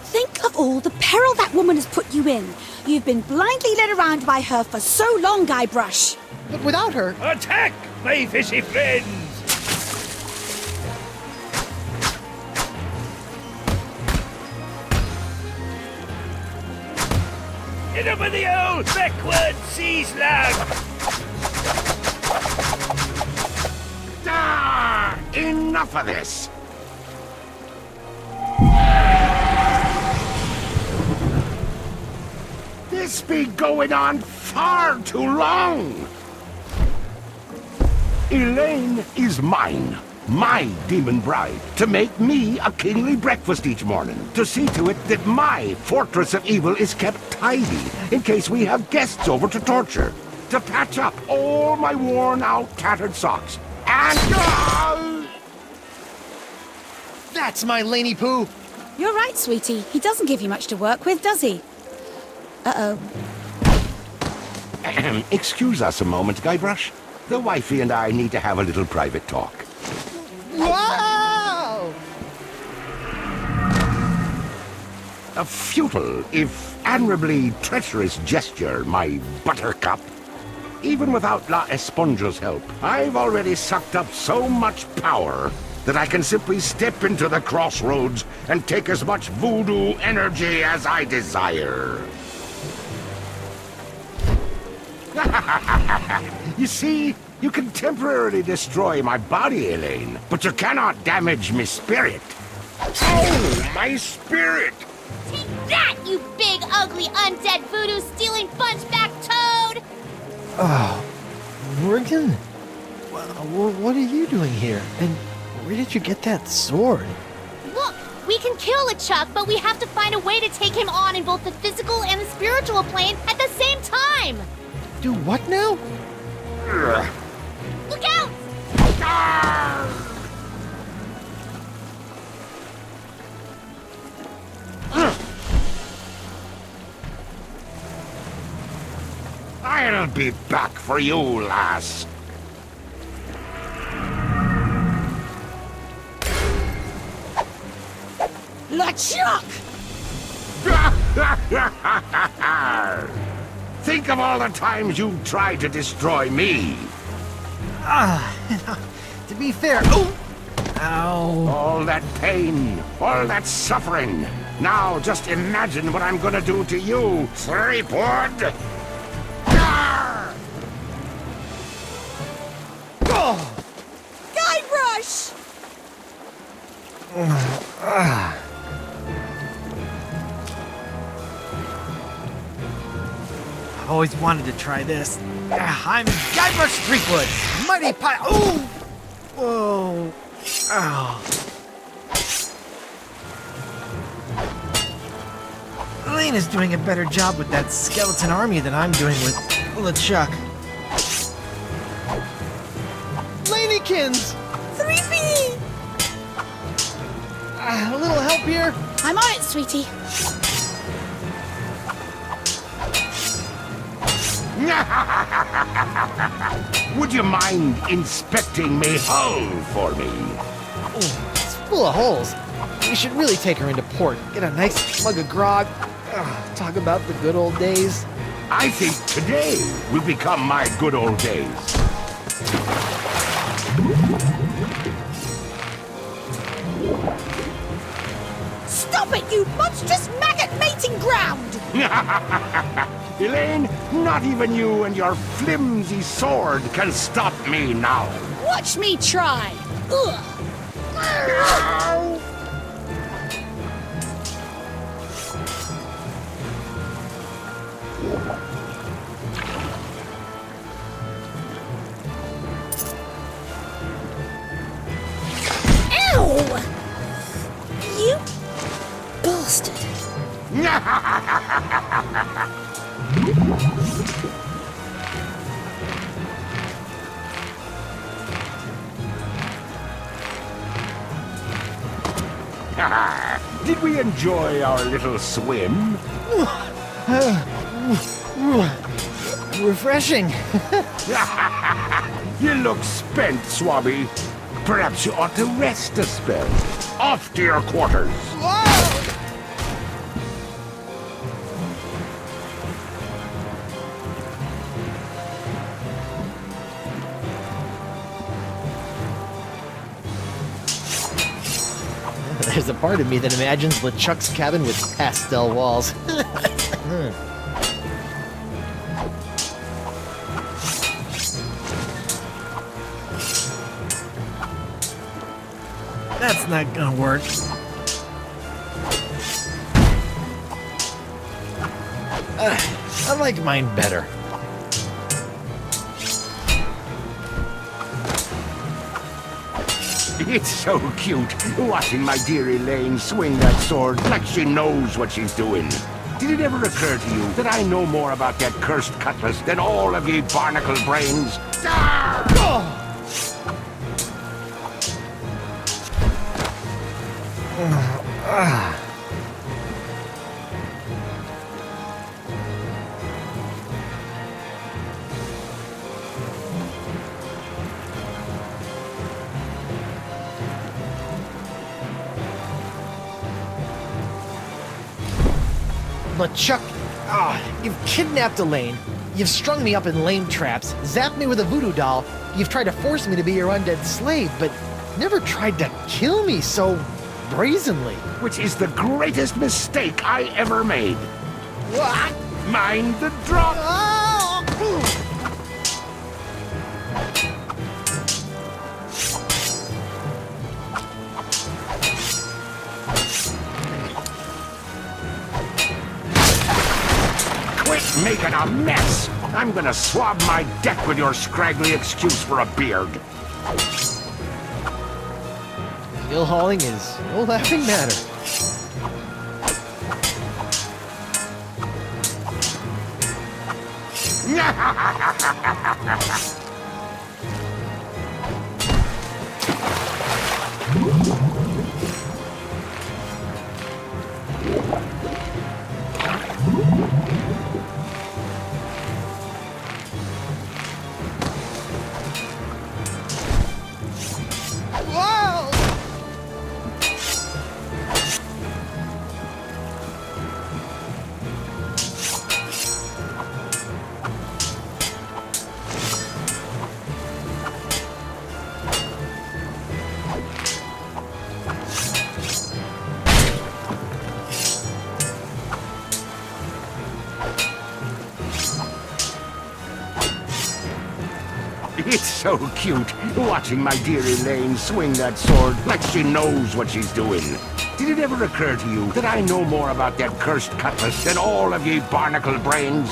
Think of all the peril that woman has put you in. You've been blindly led around by her for so long, Guybrush. But without her... Attack, my fishy friends! Get up with the old backward sea slug! Enough of this! This be going on far too long! Elaine is mine. My demon bride, to make me a kingly breakfast each morning, to see to it that my fortress of evil is kept tidy in case we have guests over to torture, to patch up all my worn-out, tattered socks, and... That's my Laney Poo! You're right, sweetie. He doesn't give you much to work with, does he? Uh-oh. Excuse us a moment, Guybrush. The wifey and I need to have a little private talk. Wow! A futile, if admirably treacherous gesture, my buttercup. Even without La Esponja's help, I've already sucked up so much power that I can simply step into the crossroads and take as much voodoo energy as I desire. You see, you can temporarily destroy my body, Elaine, but you cannot damage my spirit. Oh, my spirit! that, you big, ugly, undead voodoo-stealing bunchback toad? Oh, Morgan? What are you doing here? And where did you get that sword? Look, we can kill LeChuck, but we have to find a way to take him on in both the physical and the spiritual plane at the same time. Do what now? Look out! I'll be back for you, lass. LeChuck! Think of all the times you tried to destroy me. To be fair... Oh! Ow. All that pain, all that suffering. Now just imagine what I'm gonna do to you, Threepwood. Guybrush! I've always wanted to try this. I'm Guybrush Threepwood, mighty pie. Oh! Whoa! Oh. Elaine is doing a better job with that skeleton army than I'm doing with LeChuck. Lanykins! 3B! A little help here? I'm on it, sweetie. Would you mind inspecting me hull for me? Oh, it's full of holes. We should really take her into port. Get a nice mug of grog. Talk about the good old days. I think today will become my good old days. Stop it, you monstrous maggot mating ground! Elaine, not even you and your flimsy sword can stop me now. Watch me try! Ugh. Ow! You bastard! Did we enjoy our little swim? Refreshing. You look spent, Swabby. Perhaps you ought to rest a spell. Off to your quarters. There's a part of me that imagines LeChuck's cabin with pastel walls. That's not gonna work. I like mine better. It's so cute, watching my dear Elaine swing that sword like she knows what she's doing. Did it ever occur to you that I know more about that cursed cutlass than all of ye barnacle brains? LeChuck, you've kidnapped Elaine. You've strung me up in lame traps, zapped me with a voodoo doll. You've tried to force me to be your undead slave, but never tried to kill me so brazenly. Which is the greatest mistake I ever made. What? Mind the drop! making a mess. I'm gonna swab my deck with your scraggly excuse for a beard. Eel hauling is no laughing matter. It's so cute, watching my dear Elaine swing that sword like she knows what she's doing. Did it ever occur to you that I know more about that cursed cutlass than all of ye barnacle brains?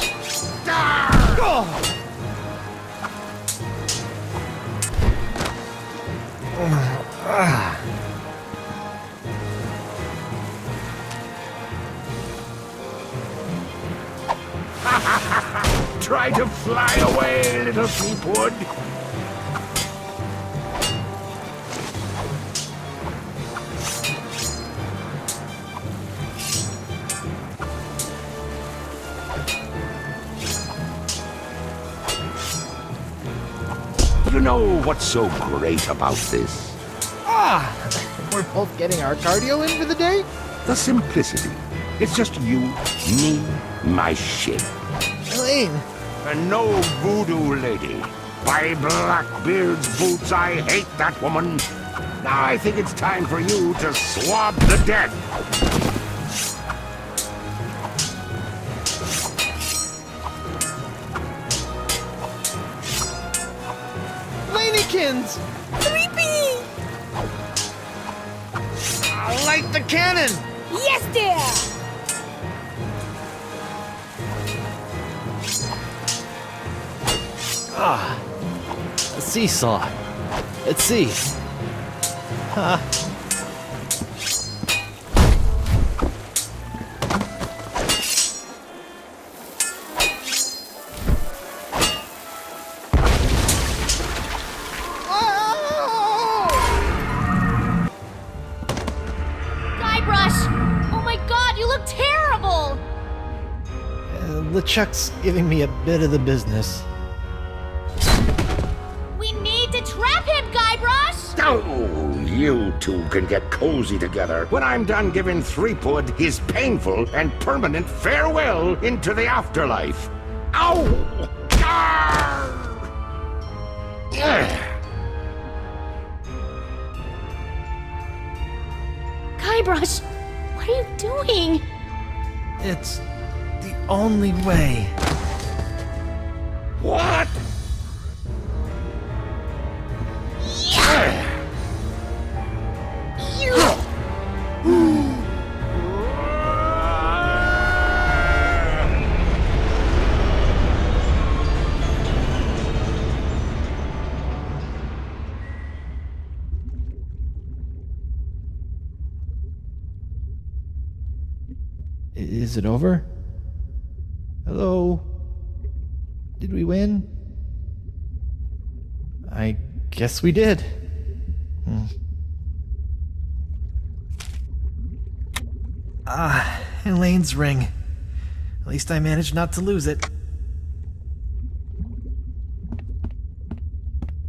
Try to fly away, little Threepwood. You know what's so great about this? We're both getting our cardio in for the day? The simplicity. It's just you, me, my ship. Elaine! And no voodoo lady. By Blackbeard's boots, I hate that woman. Now I think it's time for you to swab the dead. Lanekins! Creepy! I like the cannon! Yes, dear! A seesaw. Let's see. Guybrush! Oh my god, you look terrible! LeChuck's giving me a bit of the business. We need to trap him, Guybrush! Oh, you two can get cozy together when I'm done giving Threepwood his painful and permanent farewell into the afterlife. Ow! Guybrush, what are you doing? It's the only way. What? Is it over? Hello? Did we win? I guess we did. Elaine's ring. At least I managed not to lose it.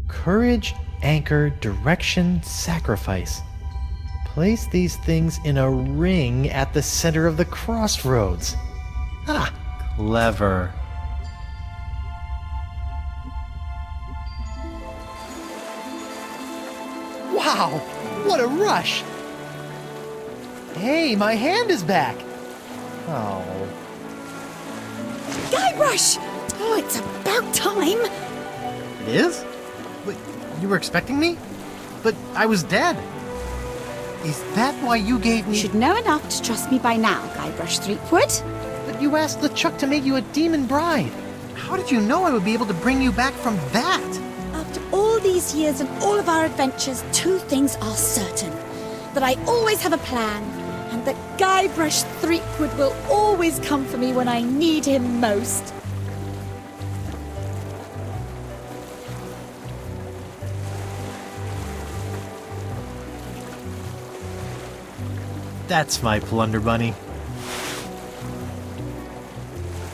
Courage, anchor, direction, sacrifice. Place these things in a ring at the center of the crossroads. Clever. Wow, what a rush! Hey, my hand is back! Oh. Guybrush! Oh, it's about time! It is? Wait, you were expecting me? But I was dead. Is that why you gave me... You should know enough to trust me by now, Guybrush Threepwood. But You asked LeChuck to make you a demon bride. How did you know I would be able to bring you back from that? After all these years and all of our adventures, two things are certain. That I always have a plan, and that Guybrush Threepwood will always come for me when I need him most. That's my plunder bunny.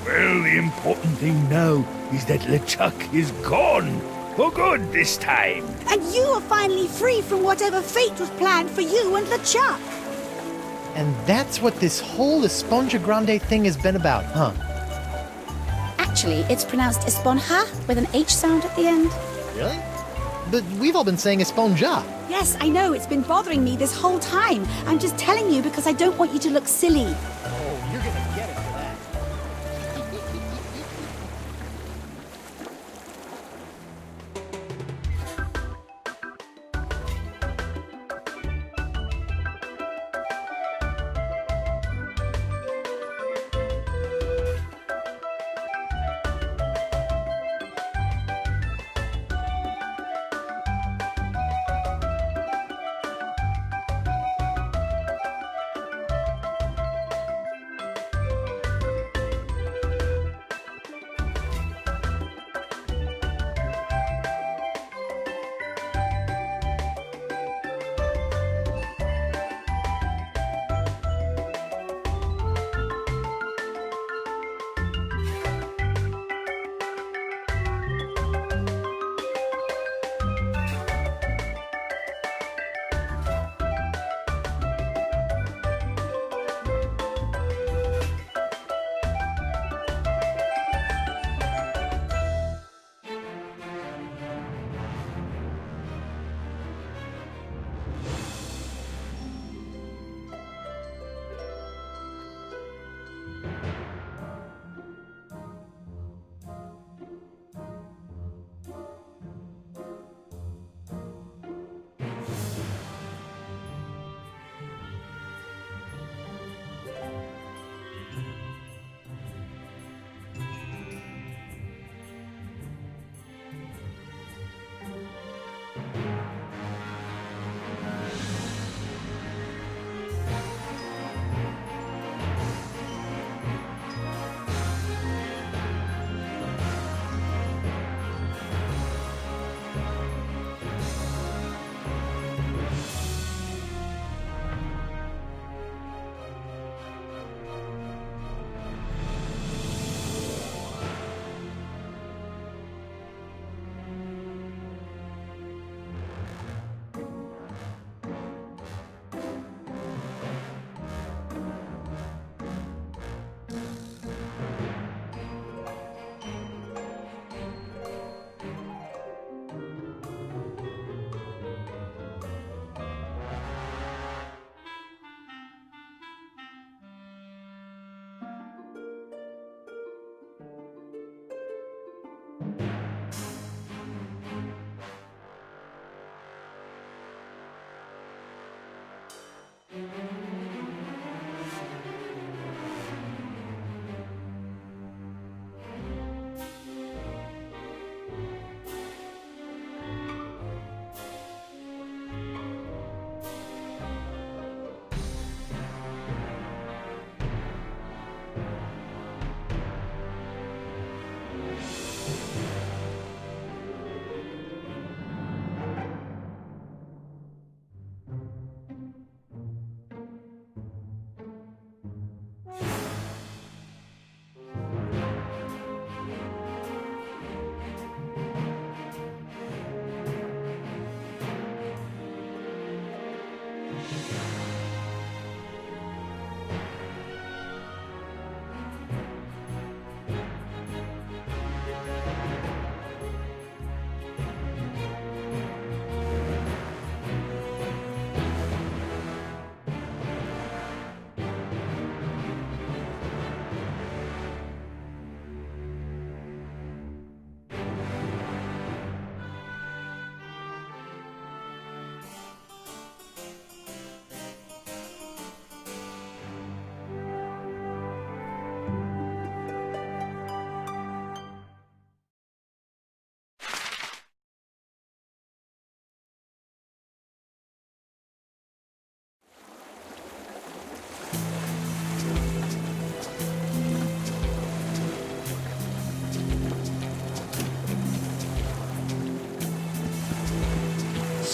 Well, the important thing now is that LeChuck is gone. For good this time. And you are finally free from whatever fate was planned for you and LeChuck. And that's what this whole Esponja Grande thing has been about, huh? Actually, it's pronounced Esponja with an H sound at the end. Really? But we've all been saying Esponja. Yes, I know. It's been bothering me this whole time. I'm just telling you because I don't want you to look silly. Oh, you're gonna get it for that.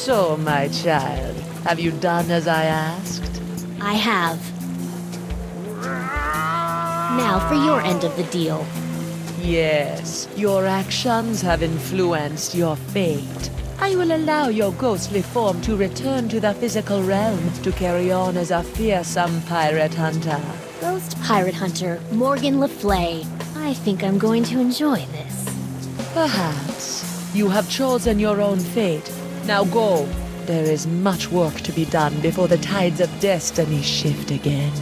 So, my child, have you done as I asked? I have. Now for your end of the deal. Yes, your actions have influenced your fate. I will allow your ghostly form to return to the physical realm to carry on as a fearsome pirate hunter. Ghost pirate hunter Morgan Le Flay. I think I'm going to enjoy this. Perhaps. You have chosen your own fate. Now go. There is much work to be done before the tides of destiny shift again.